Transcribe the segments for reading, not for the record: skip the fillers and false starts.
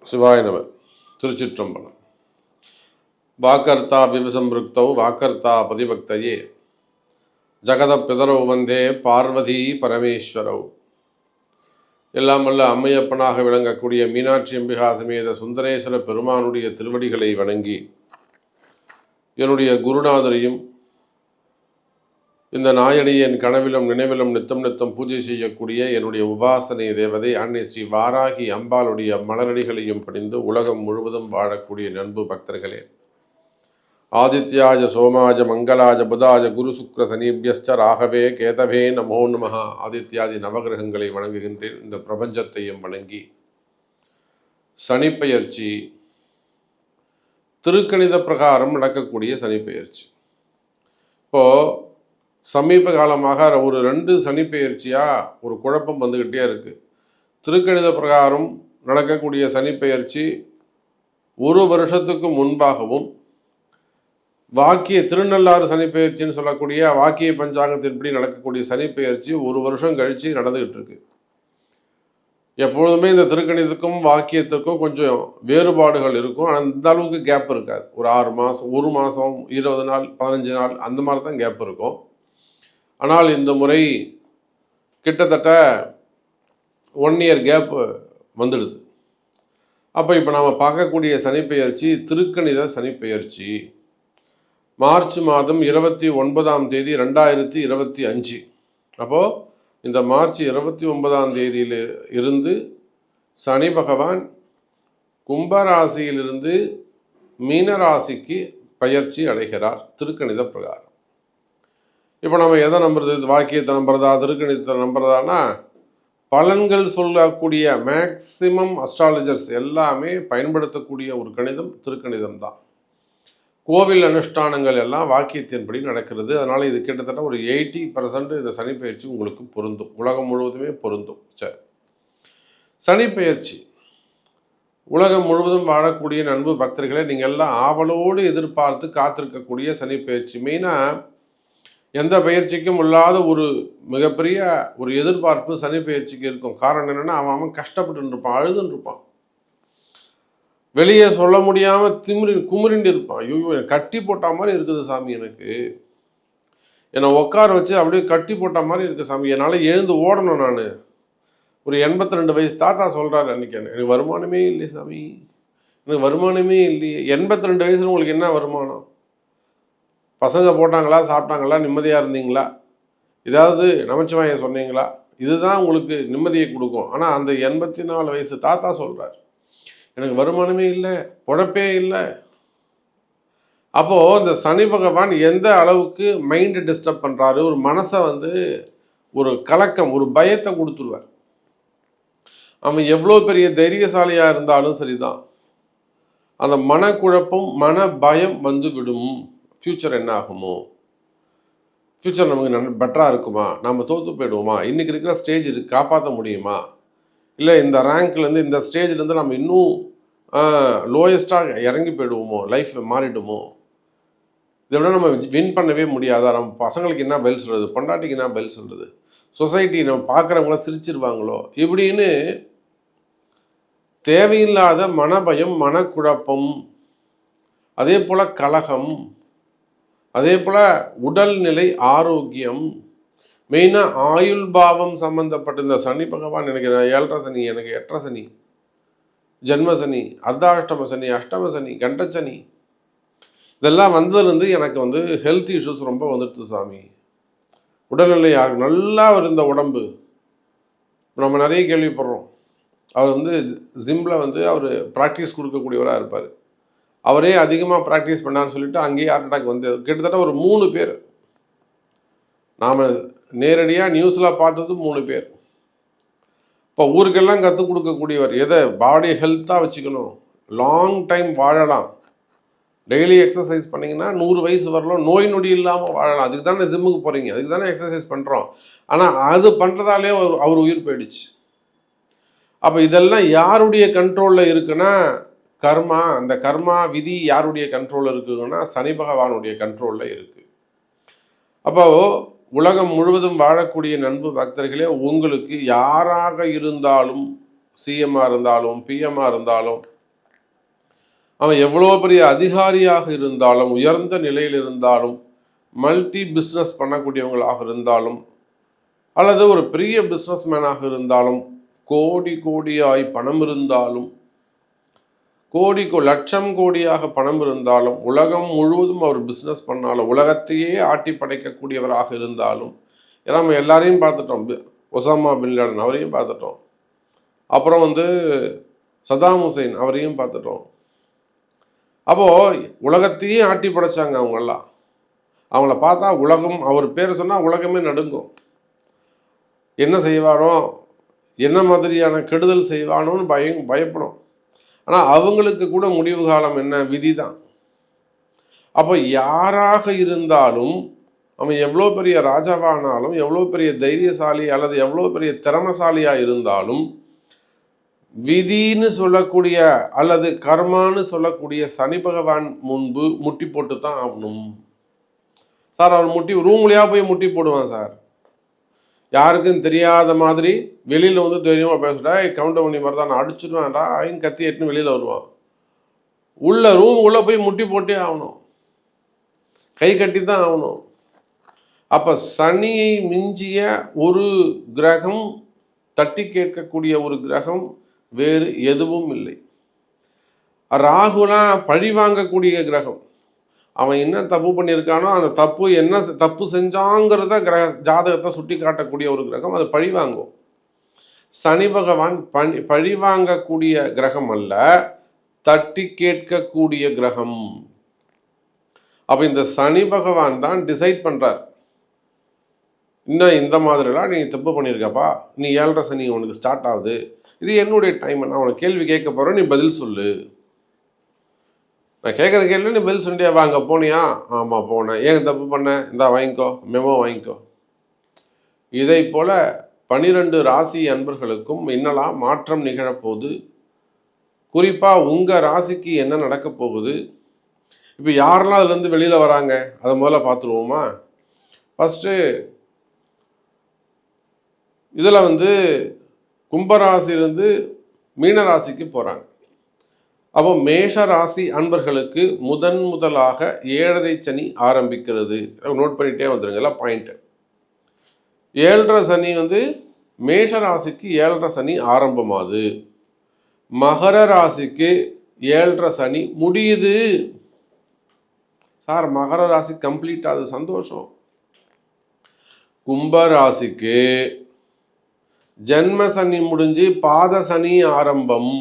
சிவாய நம. திருச்சிற்றம்பலம். வாக்கர்த்தா விவசம்பிருக்தௌ வாக்கர்த்தா பதிபக்தையே ஜகத பிதரோ வந்தே பார்வதி பரமேஸ்வரவ். எல்லாம் வல்ல அம்மையப்பனாக விளங்கக்கூடிய மீனாட்சி அம்பிகா சமேத சுந்தரேஸ்வர பெருமானுடைய திருவடிகளை வணங்கி என்னுடைய குருநாதரையும் இந்த நாயடியின் கனவிலும் நினைவிலும் நித்தம் நித்தம் பூஜை செய்யக்கூடிய என்னுடைய உபாசனை தேவதை அன்னை ஸ்ரீ வாராகி அம்பாளுடைய மலரடிகளையும் பணிந்து உலகம் முழுவதும் வாழக்கூடிய நண்பு பக்தர்களே, ஆதித்யாஜ சோமாஜ மங்களாஜ புதாஜ குரு சுக்ர சனீபியஸ்ச ராகவே கேதவே நமோ நமஹ. ஆதித்யாதி நவகிரகங்களை வணங்குகின்றேன். இந்த பிரபஞ்சத்தையும் வணங்கி சனிப்பெயர்ச்சி திருக்கணித பிரகாரம் நடக்கக்கூடிய சனிப்பெயர்ச்சி இப்போது சமீப காலமாக ஒரு 2 சனிப்பெயர்ச்சியாக ஒரு குழப்பம் வந்துக்கிட்டே இருக்குது. திருக்கணித பிரகாரம் நடக்கக்கூடிய சனிப்பெயர்ச்சி ஒரு வருஷத்துக்கு முன்பாகவும், வாக்கிய திருநள்ளாறு சனிப்பெயர்ச்சின்னு சொல்லக்கூடிய வாக்கிய பஞ்சாங்கத்தின்படி நடக்கக்கூடிய சனிப்பெயர்ச்சி ஒரு வருஷம் கழித்து நடந்துக்கிட்டு இருக்கு. எப்பொழுதுமே இந்த திருக்கணிதத்துக்கும் வாக்கியத்திற்கும் கொஞ்சம் வேறுபாடுகள் இருக்கும். ஆனால் இந்த அளவுக்கு கேப் இருக்காது. ஒரு 6 மாதம், 1 மாதம், 20 நாள், 15 நாள் அந்த மாதிரி தான் கேப் இருக்கும். ஆனால் இந்த முறை கிட்டத்தட்ட 1 இயர் கேப் வந்துடுது. அப்போ இப்போ நாம் பார்க்கக்கூடிய சனிப்பெயர்ச்சி திருக்கணித சனிப்பெயர்ச்சி மார்ச் மாதம் 29ஆம் தேதி 2025. அப்போது இந்த மார்ச் 29ஆம் தேதியில் இருந்து சனி பகவான் கும்பராசியிலிருந்து மீனராசிக்கு பயிற்சி அடைகிறார் திருக்கணித பிரகாரம். இப்போ நம்ம எதை நம்புறது? வாக்கியத்தை நம்புறதா, திருக்கணிதத்தை நம்புறதானா? பலன்கள் சொல்லக்கூடிய மேக்சிமம் அஸ்ட்ராலஜர்ஸ் எல்லாமே பயன்படுத்தக்கூடிய ஒரு கணிதம் திருக்கணிதம் தான். கோவில் அனுஷ்டானங்கள் எல்லாம் வாக்கியத்தின்படி நடக்கிறது. அதனால் இது கிட்டத்தட்ட ஒரு 80% இந்த சனிப்பெயர்ச்சி உங்களுக்கு பொருந்தும். உலகம் முழுவதுமே பொருந்தும். சரி, சனிப்பெயர்ச்சி உலகம் முழுவதும் வாழக்கூடிய நண்பு பக்தர்களை நீங்கள் எல்லாம் ஆவலோடு எதிர்பார்த்து காத்திருக்கக்கூடிய சனிப்பெயர்ச்சி. மெயினாக எந்த பயிற்சிக்கும் இல்லாத ஒரு மிகப்பெரிய ஒரு எதிர்பார்ப்பு சனி பயிற்சிக்கு இருக்கும். காரணம் என்னென்னா, அவன் கஷ்டப்பட்டு இருப்பான், அழுதுன்னு இருப்பான், வெளியே சொல்ல முடியாமல் குமுறிண்டு இருப்பான். ஐயோ, கட்டி போட்ட மாதிரி இருக்குது சாமி, எனக்கு என்னை உட்கார வச்சு அப்படியே கட்டி போட்ட மாதிரி இருக்குது சாமி, என்னால் எழுந்து ஓடணும். நான் ஒரு 82 வயசு தாத்தா சொல்கிறாரு அன்றைக்கி, எனக்கு வருமானமே இல்லை சாமி, எனக்கு வருமானமே இல்லையே. 82 வயசுல உங்களுக்கு என்ன வருமானம்? பசங்க போட்டாங்களா, சாப்பிட்டாங்களா, நிம்மதியாக இருந்தீங்களா, ஏதாவது நமச்சிவாயம் சொன்னீங்களா? இதுதான் உங்களுக்கு நிம்மதியை கொடுக்கும். ஆனால் அந்த 84 வயசு தாத்தா சொல்கிறார், எனக்கு வருமானமே இல்லை, பொழப்பே இல்லை. அப்போது இந்த சனி பகவான் எந்த அளவுக்கு மைண்டை டிஸ்டர்ப் பண்ணுறாரு, ஒரு மனசை ஒரு கலக்கம், ஒரு பயத்தை கொடுத்துருவார். அவன் எவ்வளோ பெரிய தைரியசாலியாக இருந்தாலும் சரிதான், அந்த மனக்குழப்பம், மன பயம் விடும். ஃப்யூச்சர் என்ன ஆகுமோ, ஃப்யூச்சர் நமக்கு பெட்டராக இருக்குமா, நம்ம தோற்று போயிடுவோமா, இன்றைக்கி இருக்கிற ஸ்டேஜ் காப்பாற்ற முடியுமா, இல்லை இந்த ரேங்க்லேருந்து இந்த ஸ்டேஜ்லேருந்து நம்ம இன்னும் லோயஸ்ட்டாக இறங்கி போயிடுவோமோ, லைஃப் மாறிடுமோ, இதை விட நம்ம வின் பண்ணவே முடியாதா, நம்ம பசங்களுக்கு என்ன பதில் சொல்கிறது, பொண்டாட்டிக்கு என்ன பதில் சொல்கிறது, சொசைட்டி நம்ம பார்க்குறவங்களாம் சிரிச்சிருவாங்களோ, இப்படின்னு தேவையில்லாத மனபயம், மனக்குழப்பம், அதே போல் கலகம், அதே போல் உடல்நிலை ஆரோக்கியம், மெயினாக ஆயுள் பாவம் சம்மந்தப்பட்ட இந்த சனி பகவான் எனக்கு 7.5 சனி, எனக்கு 8.5 சனி, ஜென்ம சனி, அர்த்தாஷ்டம சனி, அஷ்டம சனி, கண்டச்சனி, இதெல்லாம் வந்ததுலேருந்து எனக்கு ஹெல்த் இஷ்யூஸ் ரொம்ப வந்துடுது சாமி. உடல்நிலை நல்லா இருந்த உடம்பு, நம்ம நிறைய கேள்விப்படுறோம். அவர் ஜிம்மில் அவர் ப்ராக்டிஸ் கொடுக்கக்கூடியவராக இருப்பார். அவரே அதிகமாக ப்ராக்டிஸ் பண்ணான்னு சொல்லிட்டு அங்கேயே ஹார்ட் அட்டாக் கிட்டத்தட்ட ஒரு 3 பேர் நாம் நேரடியாக நியூஸில் பார்த்தது 3 பேர். இப்போ ஊருக்கெல்லாம் கற்றுக் கொடுக்கக்கூடியவர், எதை பாடி ஹெல்த்தாக வச்சுக்கணும், லாங் டைம் வாழலாம், டெய்லி எக்ஸசைஸ் பண்ணிங்கன்னா 100 வயசு வரலாம், நோய் நொடி இல்லாமல் வாழலாம். அதுக்கு தானே ஜிம்முக்கு போகிறீங்க, அதுக்கு தானே எக்ஸசைஸ் பண்ணுறோம். ஆனால் அது பண்ணுறதாலே அவர் உயிர் போயிடுச்சு. அப்போ இதெல்லாம் யாருடைய கண்ட்ரோலில் இருக்குன்னா, கர்மா, அந்த கர்மா விதி யாருடைய கண்ட்ரோலில் இருக்குதுன்னா சனி பகவானுடைய கண்ட்ரோலில் இருக்குது. அப்போ உலகம் முழுவதும் வாழக்கூடிய நண்பு பக்தர்களே, உங்களுக்கு யாராக இருந்தாலும், சிஎம்மாக இருந்தாலும், பிஎம்மாக இருந்தாலும், அவன் எவ்வளோ பெரிய அதிகாரியாக இருந்தாலும், உயர்ந்த நிலையில் இருந்தாலும், மல்டி பிஸ்னஸ் பண்ணக்கூடியவங்களாக இருந்தாலும், அல்லது ஒரு பெரிய பிஸ்னஸ் மேனாக இருந்தாலும், கோடி கோடியாய் பணம் இருந்தாலும், லட்சம் கோடியாக பணம் இருந்தாலும், உலகம் முழுவதும் அவர் பிஸ்னஸ் பண்ணாலும், உலகத்தையே ஆட்டி படைக்கக்கூடியவராக இருந்தாலும், ஏன்னா நம்ம எல்லாரையும் பார்த்துட்டோம். ஒசாமா பின் லாடன் அவரையும் பார்த்துட்டோம். அப்புறம் சதாம் ஹுசைன் அவரையும் பார்த்துட்டோம். அப்போது உலகத்தையே ஆட்டி படைச்சாங்க அவங்கெல்லாம். அவங்கள பார்த்தா உலகம், அவர் பேரை சொன்னால் உலகமே நடுங்கும். என்ன செய்வானோ, என்ன மாதிரியான கெடுதல் செய்வானோன்னு பயப்படும். ஆனால் அவங்களுக்கு கூட முடிவு காலம் என்ன? விதி தான். அப்போ யாராக இருந்தாலும், அவன் எவ்வளோ பெரிய ராஜாவானாலும், எவ்வளோ பெரிய தைரியசாலி அல்லது எவ்வளோ பெரிய திறமசாலியாக இருந்தாலும், விதின்னு சொல்லக்கூடிய அல்லது கர்மான்னு சொல்லக்கூடிய சனி பகவான் முன்பு முட்டி போட்டு தான் ஆகணும். சார் அவர் ரூம்லையா போய் முட்டி போடுவான் சார். யாருக்கும் தெரியாத மாதிரி வெளியில் தெரியுமா பேசுடா, கவுண்டர் பண்ணி மாதிரி தான் நான் அடிச்சிடுவேன்டா ஐன்னு கத்தி எட்டுன்னு வெளியில் வருவான். ரூம் உள்ளே போய் முட்டி போட்டே ஆகணும், கை கட்டி தான் ஆகணும். அப்போ சனியை மிஞ்சிய ஒரு கிரகம், தட்டி கேட்கக்கூடிய ஒரு கிரகம் வேறு எதுவும் இல்லை. ராகுலாம் பழி வாங்கக்கூடிய கிரகம். அவன் என்ன தப்பு பண்ணியிருக்கானோ அந்த தப்பு என்ன தப்பு செஞ்சாங்கிறத ஜாதகத்தை சுட்டி காட்டக்கூடிய ஒரு கிரகம், அது பழி வாங்கும். சனி பகவான் பழி வாங்கக்கூடிய கிரகம் அல்ல, தட்டி கேட்கக்கூடிய கிரகம். அப்போ இந்த சனி பகவான் தான் டிசைட் பண்ணுறார். இன்னும் இந்த மாதிரிலாம் நீ தப்பு பண்ணியிருக்கப்பா, நீ 7.5 சனி உனக்கு ஸ்டார்ட் ஆகுது, இது என்னுடைய டைம், நான் உனக்கு கேள்வி கேட்க போகிறேன், நீ பதில் சொல்லு. நான் கேட்குற கேள்வி நீ பதில் சொல்லியா? வாங்க போனியா? ஆமாம் போனேன். ஏன் தப்பு பண்ணேன்? இந்தா வாங்கிக்கோ, மெமோ வாங்கிக்கோ. இதை போல் 12 ராசி அன்பர்களுக்கும் என்னெல்லாம் மாற்றம் நிகழப்போகுது, குறிப்பாக உங்கள் ராசிக்கு என்ன நடக்க போகுது, இப்போ யாரெல்லாம் அதுலேருந்து வெளியில் வராங்க அதை முதல்ல பார்த்துருவோமா? ஃபஸ்ட்டு இதில் கும்பராசிலிருந்து மீனராசிக்கு போகிறாங்க. அப்போ மேஷ ராசி அன்பர்களுக்கு முதலாக 7.5 சனி ஆரம்பிக்கிறது. நோட் பண்ணிகிட்டே வந்துருங்கல்ல பாயிண்ட்டு. 7.5 சனி மேஷ ராசிக்கு 7.5 சனி ஆரம்பமாகுது. மகர ராசிக்கு 7.5 சனி முடியுது. சார் மகர ராசி கம்ப்ளீட் ஆகுது, சந்தோஷம். கும்பராசிக்கு ஜென்ம சனி முடிஞ்சு பாத சனி ஆரம்பம்.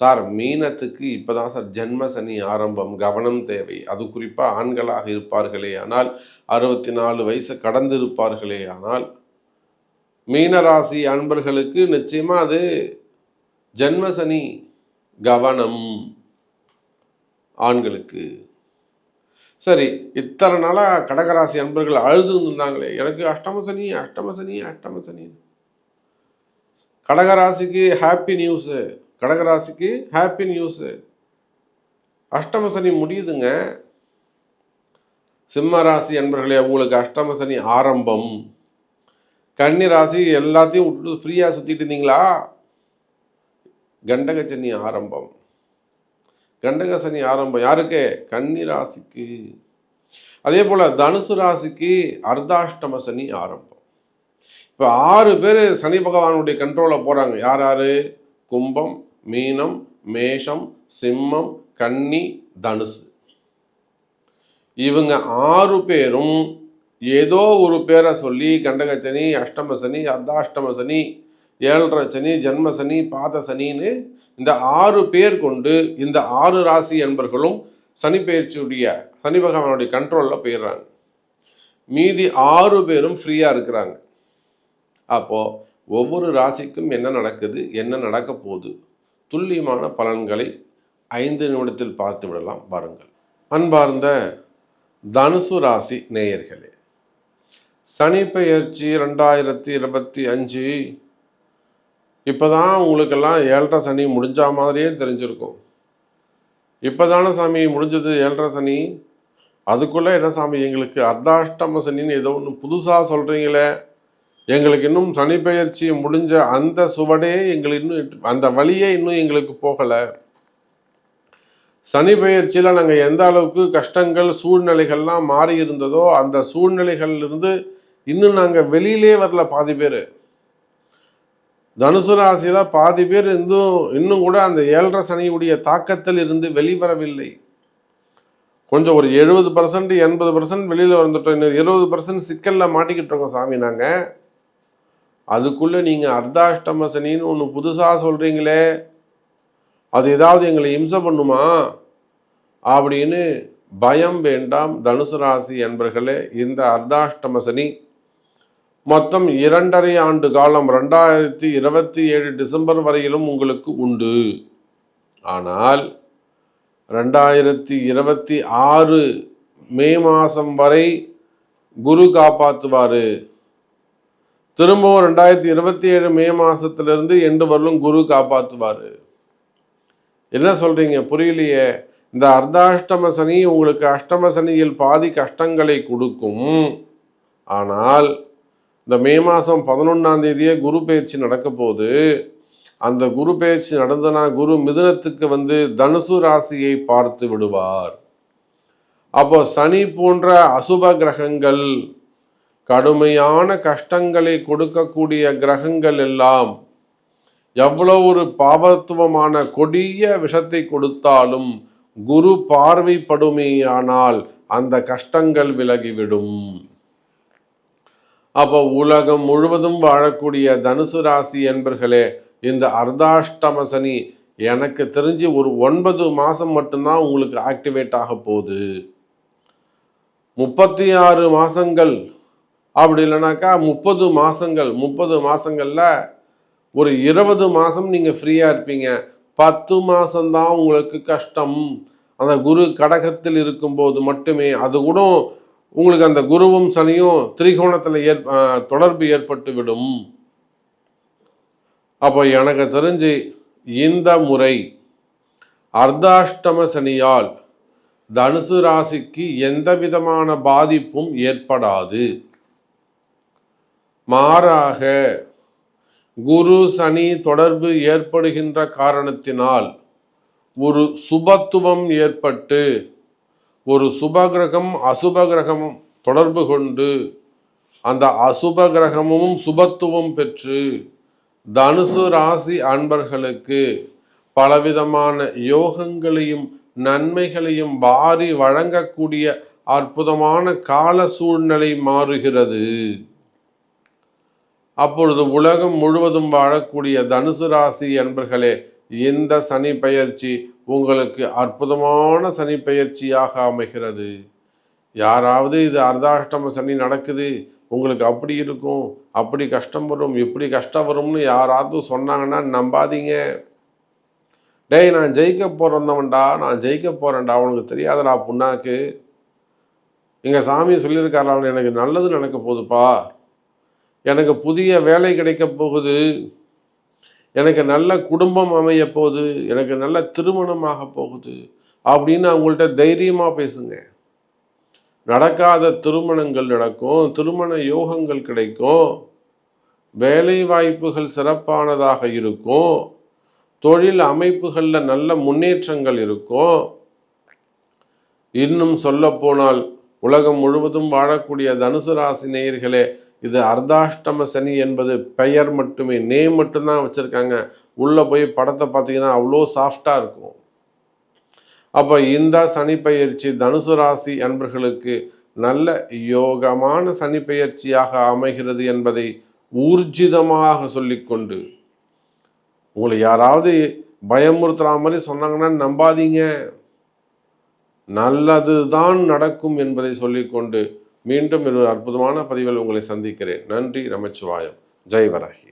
சார் மீனத்துக்கு இப்போதான் சார் ஜென்ம சனி ஆரம்பம், கவனம் தேவை. அது குறிப்பாக ஆண்களாக இருப்பார்களே ஆனால், 64 வயசு கடந்து இருப்பார்களே ஆனால், மீனராசி அன்பர்களுக்கு நிச்சயமாக அது ஜென்ம சனி, கவனம் ஆண்களுக்கு. சரி, இத்தனை நாளாக கடகராசி அன்பர்கள் அழுது இருந்தாங்களே, எனக்கு அஷ்டம சனி. கடகராசிக்கு ஹாப்பி நியூஸு, கடகராசிக்கு ஹாப்பி நியூஸு. அஷ்டம சனி முடியுதுங்க. சிம்ம ராசி அன்பர்களே, உங்களுக்கு அஷ்டம சனி ஆரம்பம். கன்னி ராசி எல்லாத்தையும் விட்டுட்டு ஃப்ரீயாக சுற்றிட்டு இருந்தீங்களா? கண்டக சனி ஆரம்பம். கண்டக சனி ஆரம்பம் யாருக்கு? கன்னி ராசிக்கு. அதே போல் தனுசு ராசிக்கு அர்த்தாஷ்டம சனி ஆரம்பம். இப்போ 6 பேர் சனி பகவானுடைய கண்ட்ரோலில் போகிறாங்க. யார் யார்? கும்பம், மீனம், மேஷம், சிம்மம், கன்னி, தனுசு. இவங்க 6 பேரும் ஏதோ ஒரு பேரை சொல்லி கண்டக சனி, அஷ்டம சனி, அர்த்தாஷ்டம சனி, 7.5 சனி, ஜென்ம சனி, பாத சனின்னு இந்த 6 பேர் கொண்டு இந்த 6 ராசி என்பர்களும் சனி பயிற்சியுடைய சனி பகவானுடைய கண்ட்ரோலில் போயிடுறாங்க. மீதி 6 பேரும் ஃப்ரீயாக இருக்கிறாங்க. அப்போது ஒவ்வொரு ராசிக்கும் என்ன நடக்குது, என்ன நடக்க போகுது, துல்லியமான பலன்களை 5 நிமிடத்தில் பார்த்து விடலாம் பாருங்கள். அன்பார்ந்த தனுசு ராசி நேயர்களே, சனி பெயர்ச்சி 2025 இப்போ தான் உங்களுக்கெல்லாம் 7.5 சனி முடிஞ்ச மாதிரியே தெரிஞ்சிருக்கும். இப்போ தானே சாமி முடிஞ்சது 7.5 சனி, அதுக்குள்ளே என்ன சாமி எங்களுக்கு அர்த்தாஷ்டம சனின்னு ஏதோ ஒன்று புதுசாக சொல்கிறீங்களே, எங்களுக்கு இன்னும் சனி பெயர்ச்சி முடிஞ்ச அந்த சுவடே எங்களுக்கு இன்னும், அந்த வழியே இன்னும் எங்களுக்கு போகலை. சனி பெயர்ச்சியில் நாங்கள் எந்த அளவுக்கு கஷ்டங்கள் சூழ்நிலைகள்லாம் மாறி இருந்ததோ அந்த சூழ்நிலைகள்லேருந்து இன்னும் நாங்கள் வெளியிலே வரல. பாதி பேர் தனுசு ராசியில் பாதி பேர் இன்னும் கூட அந்த 7.5 சனியுடைய தாக்கத்தில் இருந்து வெளிவரவில்லை. கொஞ்சம் ஒரு 70% 80% வெளியில் வந்துட்டோம். இன்னும் 20% சிக்கலில் மாட்டிக்கிட்டு இருக்கோம் சாமி. நாங்கள் அதுக்குள்ளே நீங்கள் அர்த்தாஷ்டம சனின்னு ஒன்று புதுசாக சொல்கிறீங்களே, அது ஏதாவது எங்களை இம்சை பண்ணுமா அப்படின்னு பயம் வேண்டாம். தனுசு ராசி என்பர்களே, இந்த அர்த்தாஷ்டம சனி மொத்தம் 2.5 ஆண்டு காலம் 2027 டிசம்பர் வரையிலும் உங்களுக்கு உண்டு. ஆனால் 2026 மே மாதம் வரை குரு காப்பாற்றுவார். திரும்பவும் 2027 மே மாதத்திலிருந்து எண்டு வரலும் குரு காப்பாற்றுவார். என்ன சொல்கிறீங்க? புரியலையே. இந்த அர்த்தாஷ்டம சனி உங்களுக்கு அஷ்டம சனியில் பாதி கஷ்டங்களை கொடுக்கும். ஆனால் இந்த மே மாதம் 11ஆம் தேதியே குரு பயிற்சி நடக்க போகுது. அந்த குரு பயிற்சி நடந்தனா குரு மிதுனத்துக்கு தனுசு ராசியை பார்த்து விடுவார். அப்போ சனி போன்ற அசுப கிரகங்கள், கடுமையான கஷ்டங்களை கொடுக்கக்கூடிய கிரகங்கள் எல்லாம் எவ்வளோ ஒரு பாவத்துவமான கொடிய விஷத்தை கொடுத்தாலும் குரு பார்வைப்படுமேயானால் அந்த கஷ்டங்கள் விலகிவிடும். அப்போ உலகம் முழுவதும் வாழக்கூடிய தனுசு ராசி என்பர்களே, இந்த அர்த்தாஷ்டம சனி எனக்கு தெரிஞ்சு ஒரு 9 மாதம் மட்டும்தான் உங்களுக்கு ஆக்டிவேட் ஆக போகுது. 36 மாதங்கள் அப்படி இல்லைனாக்கா 30 மாதங்கள். 30 மாதங்களில் ஒரு 20 மாதம் நீங்கள் ஃப்ரீயாக இருப்பீங்க. 10 மாதம்தான் உங்களுக்கு கஷ்டம். அந்த குரு கடகத்தில் இருக்கும்போது மட்டுமே. அது கூட உங்களுக்கு அந்த குருவும் சனியும் திரிகோணத்தில் தொடர்பு ஏற்பட்டு விடும். அப்போ எனக்கு தெரிஞ்சு இந்த முறை அர்த்தாஷ்டம சனியால் தனுசு ராசிக்கு எந்த விதமான பாதிப்பும் ஏற்படாது. மாறாக குரு சனி தொடர்பு ஏற்படுகின்ற காரணத்தினால் ஒரு சுபத்துவம் ஏற்பட்டு ஒரு சுபகிரகம் அசுபகிரகமும் தொடர்பு கொண்டு அந்த அசுபகிரகமும் சுபத்துவம் பெற்று தனுசு ராசி அன்பர்களுக்கு பலவிதமான யோகங்களையும் நன்மைகளையும் வாரி வழங்கக்கூடிய அற்புதமான கால சூழ்நிலை மாறுகிறது. அப்பொழுது உலகம் முழுவதும் வாழக்கூடிய தனுசு ராசி அன்பர்களே, இந்த சனி பெயர்ச்சி உங்களுக்கு அற்புதமான சனி பெயர்ச்சியாக அமைகிறது. யாராவது இது அர்த்தாஷ்டம சனி நடக்குது, உங்களுக்கு அப்படி இருக்கும், அப்படி கஷ்டம் வரும், இப்படி கஷ்டம் வரும்னு யாராவது சொன்னாங்கன்னா நம்பாதீங்க. டேய், நான் ஜெயிக்க போகிறவன்டா, நான் ஜெயிக்க போகிறேன்டா, உனக்கு தெரியாதடா புண்ணாக்கு. எங்கள் சாமி சொல்லியிருக்காரா, எனக்கு நல்லது நடக்க போகுதுப்பா, எனக்கு புதிய வேலை கிடைக்க போகுது, எனக்கு நல்ல குடும்பம் அமைய போகுது, எனக்கு நல்ல திருமணமாக போகுது அப்படின்னு அவங்கள்ட்ட தைரியமாக பேசுங்க. நடக்காத திருமணங்கள் நடக்கும், திருமண யோகங்கள் கிடைக்கும், வேலை வாய்ப்புகள் சிறப்பானதாக இருக்கும், தொழில் அமைப்புகளில் நல்ல முன்னேற்றங்கள் இருக்கும். இன்னும் சொல்ல போனால் உலகம் முழுவதும் வாழக்கூடிய தனுசு ராசி நேயர்களே, இது அர்த்தாஷ்டம சனி என்பது பெயர் மட்டுமே, நேம் மட்டும்தான் வச்சுருக்காங்க. உள்ளே போய் படத்தை பார்த்தீங்கன்னா அவ்வளோ சாஃப்டாக இருக்கும். அப்போ இந்த சனி பெயர்ச்சி தனுசு ராசி அன்பர்களுக்கு நல்ல யோகமான சனி பெயர்ச்சியாக அமைகிறது என்பதை ஊர்ஜிதமாக சொல்லிக்கொண்டு, உங்களை யாராவது பயமுறுத்துற மாதிரி சொன்னாங்கன்னா நம்பாதீங்க, நல்லது தான் நடக்கும் என்பதை சொல்லிக்கொண்டு மீண்டும் ஒரு அற்புதமான பதிவில் உங்களை சந்திக்கிறேன். நன்றி. நமச்சிவாயம். ஜெய் வராகி.